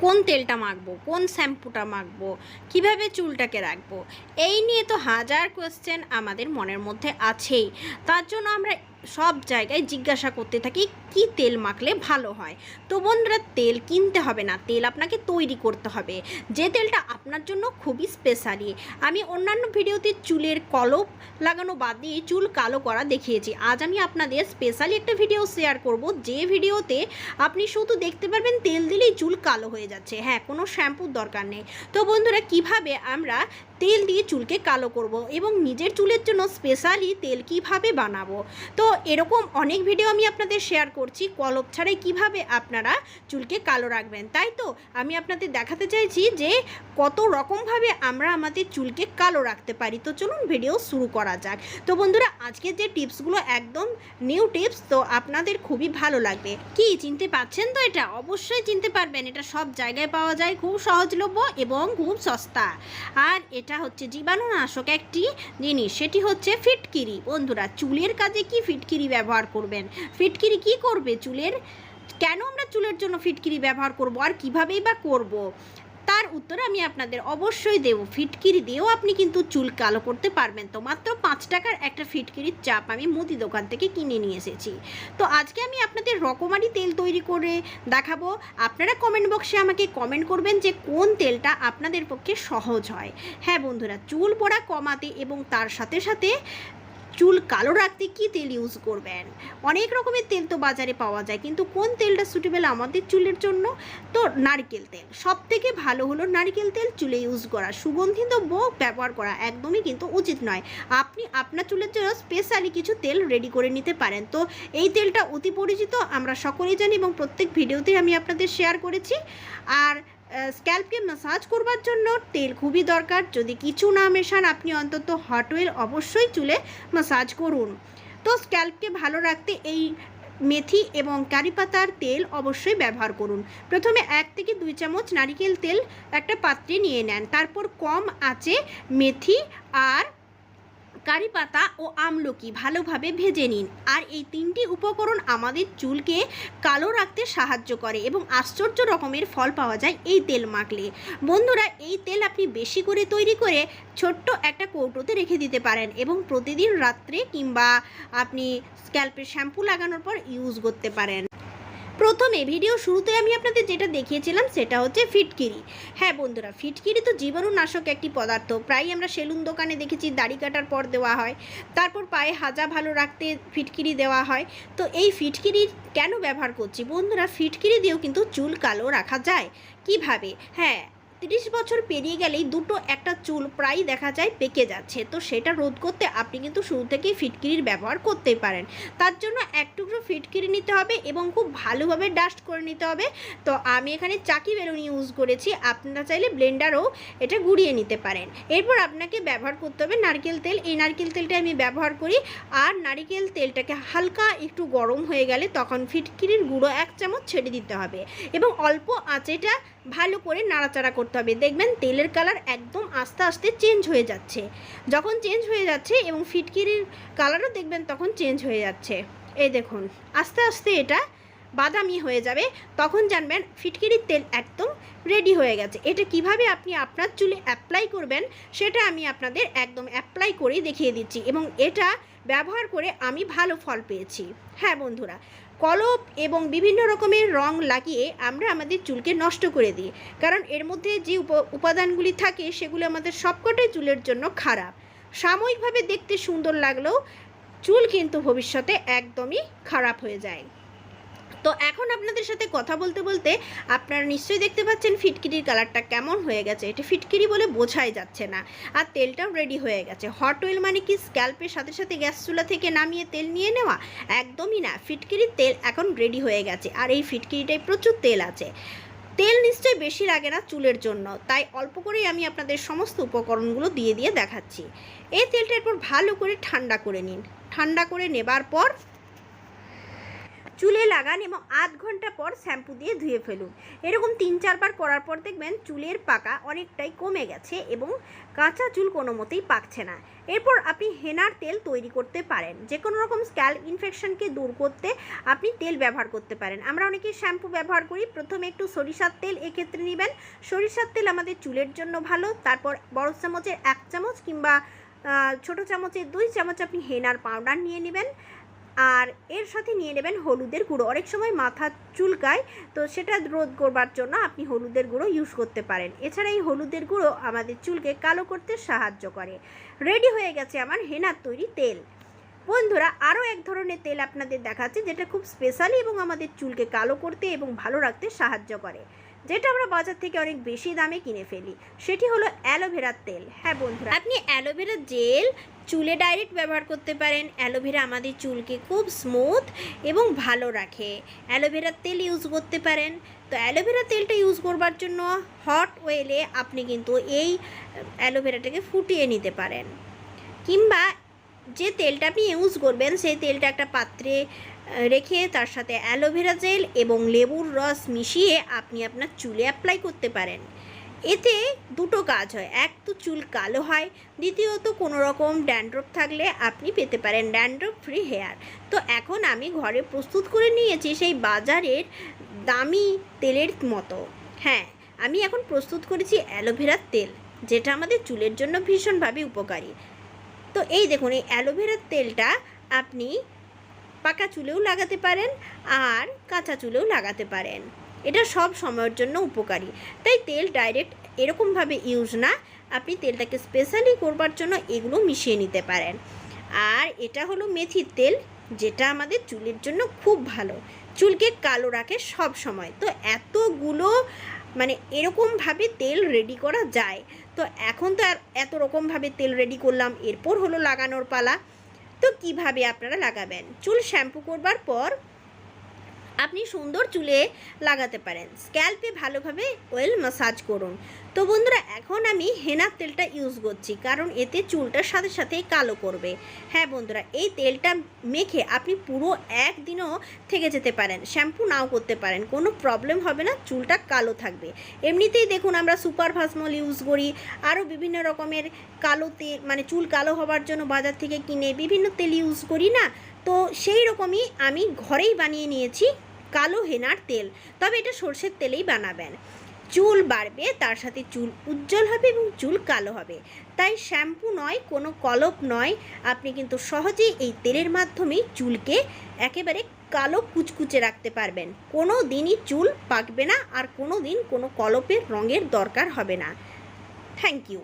কোন তেলটা মাখবো, কোন শ্যাম্পুটা মাখবো, কিভাবে চুলটাকে রাখবো, এই নিয়ে তো হাজার কোয়েশ্চেন আমাদের মনের মধ্যে আছেই। তার জন্য আমরা সব জায়গায় জিজ্ঞাসা করতে থাকি কি তেল মাখলে ভালো হয়। তো বন্ধুরা, তেল কিনতে হবে না, তেল আপনাকে তৈরি করতে হবে, যে তেলটা আপনার জন্য খুবই স্পেশালি। আমি অন্যান্য ভিডিওতে চুলের কলপ লাগানো বাদ দিয়ে চুল কালো করা দেখিয়েছি। আজ আমি আপনাদের স্পেশালি একটা ভিডিও শেয়ার করব, যে ভিডিওতে আপনি শুধু দেখতে পারবেন তেল দিলেই চুল কালো হয়ে যাচ্ছে, হ্যাঁ, কোনো শ্যাম্পুর দরকার নেই। তো বন্ধুরা, কিভাবে আমরা তেল দিয়ে চুলকে কালো করব এবং নিজের চুলের জন্য স্পেশালি তেল কিভাবে বানাবো, তো এরকম অনেক ভিডিও আমি আপনাদের শেয়ার করছি কলপ ছাড়াই কিভাবে আপনারা চুলকে কালো রাখবেন। তাই তো আমি আপনাদের দেখাতে চাইছি যে কত রকমভাবে আমরা আমাদের চুলকে কালো রাখতে পারি। তো চলুন ভিডিও শুরু করা যাক। তো বন্ধুরা, আজকের যে টিপসগুলো একদম নিউ টিপস, তো আপনাদের খুবই ভালো লাগবে। কি চিনতে পারছেন তো? এটা অবশ্যই চিনতে পারবেন, এটা সব জায়গায় পাওয়া যায়, খুব সহজলভ্য এবং খুব সস্তা। আর এটা হচ্ছে জীবাণুনাশক একটি জিনিস, সেটি হচ্ছে ফিটকিরি। বন্ধুরা, চুলের কাজে কি ফিটকিরি ব্যবহার করবেন? ফিটকিরি কি করবে চুলের? কেন আমরা চুলের জন্য ফিটকিরি ব্যবহার করব আর কিভাবেই বা করব, তার উত্তর আমি আপনাদের অবশ্যই দেব। ফিটকিরি দিয়েও আপনি কিন্তু চুল কালো করতে পারবেন। তো মাত্র 5 টাকার একটা ফিটকিরির চাপ আমি মুদি দোকান থেকে কিনে নিয়ে এসেছি। তো আজকে আমি আপনাদের রকমারি তেল তৈরি করে দেখাবো। আপনারা কমেন্ট বক্সে আমাকে কমেন্ট করবেন যে কোন তেলটা আপনাদের পক্ষে সহজ হয়। হ্যাঁ বন্ধুরা, চুল পড়া কমাতে এবং তার সাথে সাথে চুল কালো রাখতে কী তেল ইউজ করবেন? অনেক রকমের তেল তো বাজারে পাওয়া যায়, কিন্তু কোন তেলটা সুটেবল আমাদের চুলের জন্য? তো নারকেল তেল সব থেকে ভালো হলো। নারকেল তেল চুলে ইউজ করা, সুগন্ধি দ্রব্য ব্যবহার করা একদমই কিন্তু উচিত নয়। আপনি আপনার চুলের জন্য স্পেশালি কিছু তেল রেডি করে নিতে পারেন। তো এই তেলটা অতি পরিচিত, আমরা সকলেই জানি এবং প্রত্যেক ভিডিওতেই আমি আপনাদের শেয়ার করেছি। আর স্ক্যাল্পকে ম্যাসাজ করবার জন্য তেল খুবই দরকার। যদি কিছু না মেশান, আপনি অন্তত হট অয়েল অবশ্যই চুলে ম্যাসাজ করুন। তো স্ক্যাল্পকে ভালো রাখতে এই মেথি এবং কারি পাতার তেল অবশ্যই ব্যবহার করুন। প্রথমে 1 থেকে 2 চামচ নারকেল তেল একটা পাত্রে নিয়ে নেন, তারপর কম আঁচে মেথি আর কারি পাতা ও আমলকি ভালোভাবে ভেজে নিন। আর এই 3টি উপকরণ আমাদের চুলকে কালো রাখতে সাহায্য করে এবং আশ্চর্য রকমের ফল পাওয়া যায় এই তেল মাখলে। বন্ধুরা, এই তেল আপনি বেশি করে তৈরি করে ছোট্ট একটা কৌটোতে রেখে দিতে পারেন এবং প্রতিদিন রাত্রে কিংবা আপনি স্ক্যাল্পে শ্যাম্পু লাগানোর পর ইউজ করতে পারেন। প্রথমে ভিডিও শুরুতে আমি আপনাদের যেটা দেখিয়েছিলাম সেটা হচ্ছে ফিটকিরি। হ্যাঁ বন্ধুরা, ফিটকিরি তো জীবাণুনাশক একটি পদার্থ। প্রায় আমরা সেলুন দোকানে দেখেছি দাড়ি কাটার পর দেওয়া হয়, তারপর পায়ে হাজা ভালো রাখতে ফিটকিরি দেওয়া হয়। তো এই ফিটকিরি কেন ব্যবহার করছি বন্ধুরা? ফিটকিরি দিয়েও কিন্তু চুল কালো রাখা যায়। কিভাবে? হ্যাঁ, 30 বছর পেরিয়ে গেলেই দুটো একটা চুল প্রায় দেখা যায় পেকে যাচ্ছে। তো সেটা রোধ করতে আপনি কিন্তু শুরু থেকেই ফিটকিরির ব্যবহার করতেই পারেন। তার জন্য এক টুকরো ফিটকিরি নিতে হবে এবং খুব ভালোভাবে ডাস্ট করে নিতে হবে। তো আমি এখানে চাকি বেলুনি ইউজ করেছি, আপনারা চাইলে ব্লেন্ডারও এটা গুঁড়িয়ে নিতে পারেন। এরপর আপনাকে ব্যবহার করতে হবে নারকেল তেল। এই নারকেল তেলটা আমি ব্যবহার করি। আর নারকেল তেলটাকে হালকা একটু গরম হয়ে গেলে তখন ফিটকিরির গুঁড়ো 1 চামচ ছেড়ে দিতে হবে এবং অল্প আঁচেটা ভালো করে নাড়াচাড়া করতে হবে। দেখবেন তেলের কালার একদম আস্তে আস্তে চেঞ্জ হয়ে যাচ্ছে। যখন চেঞ্জ হয়ে যাচ্ছে এবং ফিটকিরির কালারও দেখবেন তখন চেঞ্জ হয়ে যাচ্ছে, এই দেখুন আস্তে আস্তে এটা বাদামি হয়ে যাবে, তখন জানবেন ফিটকিরির তেল একদম রেডি হয়ে গেছে। এটা কিভাবে আপনি আপনার চুলে অ্যাপ্লাই করবেন সেটা আমি আপনাদের একদম অ্যাপ্লাই করে দেখিয়ে দিচ্ছি এবং এটা ব্যবহার করে আমি ভালো ফল পেয়েছি। হ্যাঁ বন্ধুরা, কলপ এবং বিভিন্ন রকমের রং লাগিয়ে আমরা আমাদের চুলকে নষ্ট করে দিই, কারণ এর মধ্যে যে উপাদানগুলি থাকে সেগুলো আমাদের সবকটাই চুলের জন্য খারাপ। সাময়িকভাবে দেখতে সুন্দর লাগলেও চুল কিন্তু ভবিষ্যতে একদমই খারাপ হয়ে যায়। তো এখন আপনাদের সাথে কথা বলতে বলতে আপনারা নিশ্চয়ই দেখতে পাচ্ছেন ফিটকিরির কালারটা কেমন হয়ে গেছে। এটা ফিটকিরি বলে বোঝাই যাচ্ছে না। আর তেলটাও রেডি হয়ে গেছে। হট অয়েল মানে কি স্ক্যাল্পের সাথে সাথে গ্যাস চুলা থেকে নামিয়ে তেল নিয়ে নেওয়া? একদমই না। ফিটকিরির তেল এখন রেডি হয়ে গেছে। আর এই ফিটকিরিটায় প্রচুর তেল আছে। তেল নিশ্চয়ই বেশি লাগে না চুলের জন্য, তাই অল্প করেই আমি আপনাদের সমস্ত উপকরণগুলো দিয়ে দিয়ে দেখাচ্ছি। এই তেলটা এরপর ভালো করে ঠান্ডা করে নিন। ঠান্ডা করে নেবার পর চুলে লাগান এবং আধ ঘন্টা পর শ্যাম্পু দিয়ে ধুয়ে ফেলুন। এরকম 3-4 বার করার পর দেখবেন চুলের পাকা অনেকটাই কমে গেছে এবং কাঁচা চুল কোনো মতেই পাকছে না। এরপর আপনি হেনার তেল তৈরি করতে পারেন। যে কোনো রকম স্ক্যাল্প ইনফেকশনকে দূর করতে আপনি তেল ব্যবহার করতে পারেন। আমরা অনেকেই শ্যাম্পু ব্যবহার করি। প্রথমে একটু সরিষার তেল এক্ষেত্রে নেবেন। সরিষার তেল আমাদের চুলের জন্য ভালো। তারপর বড় চামচের 1 চামচ কিংবা ছোট চামচের 2 চামচ আপনি হেনার পাউডার নিয়ে নেবেন। আর এর সাথে নিয়ে নেবেন হলুদের গুঁড়ো। অনেক সময় মাথা চুলকায়, তো সেটা রোধ করবার জন্য আপনি হলুদের গুঁড়ো ইউজ করতে পারেন। এছাড়া এই হলুদের গুঁড়ো আমাদের চুলকে কালো করতে সাহায্য করে। রেডি হয়ে গেছে আমার হেনার তৈরি তেল। বন্ধুরা, আরও এক ধরনের তেল আপনাদের দেখাচ্ছি যেটা খুব স্পেশালি এবং আমাদের চুলকে কালো করতে এবং ভালো রাখতে সাহায্য করে, যেটা আমরা বাজার থেকে অনেক বেশি দামে কিনে ফেলি। সেটি হলো অ্যালোভেরার তেল। হ্যাঁ বন্ধুরা, আপনি অ্যালোভেরা জেল চুলে ডাইরেক্ট ব্যবহার করতে পারেন। অ্যালোভেরা আমাদের চুলকে খুব স্মুথ এবং ভালো রাখে। অ্যালোভেরার তেল ইউজ করতে পারেন। তো অ্যালোভেরা তেলটা ইউজ করবার জন্য হট ওয়েলে আপনি কিন্তু এই অ্যালোভেরাটাকে ফুটিয়ে নিতে পারেন, কিংবা যে তেলটা আপনি ইউজ করবেন সেই তেলটা একটা পাত্রে রেখে তার সাথে অ্যালোভেরা জেল এবং লেবুর রস মিশিয়ে আপনি আপনার চুলে অ্যাপ্লাই করতে পারেন। এতে দুটো কাজ হয়, এক তো চুল কালো হয়, দ্বিতীয়ত কোনো রকম ড্যান্ড্রফ থাকলে আপনি পেতে পারেন ড্যান্ড্রফ ফ্রি হেয়ার। তো এখন আমি ঘরে প্রস্তুত করে নিয়েছি সেই বাজারের দামি তেলের মতো। হ্যাঁ, আমি এখন প্রস্তুত করেছি অ্যালোভেরার তেল, যেটা আমাদের চুলের জন্য ভীষণভাবে উপকারী। তো এই দেখুন, এই অ্যালোভেরার তেলটা আপনি পাকা চুলেও লাগাতে পারেন আর কাঁচা চুলেও লাগাতে পারেন। এটা সব সময়ের জন্য উপকারী। তাই তেল ডাইরেক্ট এরকমভাবে ইউজ না, আপনি তেলটাকে স্পেশালি করবার জন্য এগুলো মিশিয়ে নিতে পারেন। আর এটা হলো মেথির তেল, যেটা আমাদের চুলের জন্য খুব ভালো, চুলকে কালো রাখে সব সময়। তো এতগুলো মানে এরকমভাবে তেল রেডি করা যায়। তো এখন তো আর এত রকমভাবে তেল রেডি করলাম, এরপর হলো লাগানোর পালা। তো কিভাবে আপনারা লাগাবেন? চুল শ্যাম্পু করবার পর আপনি সুন্দর চুলে লাগাতে পারেন। স্ক্যাল্পে ভালোভাবে অয়েল ম্যাসাজ করুন। তো বন্ধুরা, এখন আমি হেনার তেলটা ইউজ করছি, কারণ এতে চুলটার সাথে সাথে কালো করবে। হ্যাঁ বন্ধুরা, এই তেলটা মেখে আপনি পুরো একদিনও থেকে যেতে পারেন, শ্যাম্পু নাও করতে পারেন, কোনো প্রবলেম হবে না, চুলটা কালো থাকবে। এমনিতেই দেখুন আমরা সুপার ভাসমল ইউজ করি, আরও বিভিন্ন রকমের কালো তেল, মানে চুল কালো হবার জন্য বাজার থেকে কিনে বিভিন্ন তেল ইউজ করি না। তো সেই রকমই আমি ঘরেই বানিয়ে নিয়েছি কালো হেনার তেল। তবে এটা সর্ষের তেলেই বানাবেন। চুল বাড়বে, তার সাথে চুল উজ্জ্বল হবে এবং চুল কালো হবে। তাই শ্যাম্পু নয়, কোনো কলপ নয়, আপনি কিন্তু সহজেই এই তেলের মাধ্যমেই চুলকে একেবারে কালো কুচকুচে রাখতে পারবেন। কোনো দিনই চুল পাকবে না আর কোনো দিন কোনো কলপের রঙের দরকার হবে না। Thank you.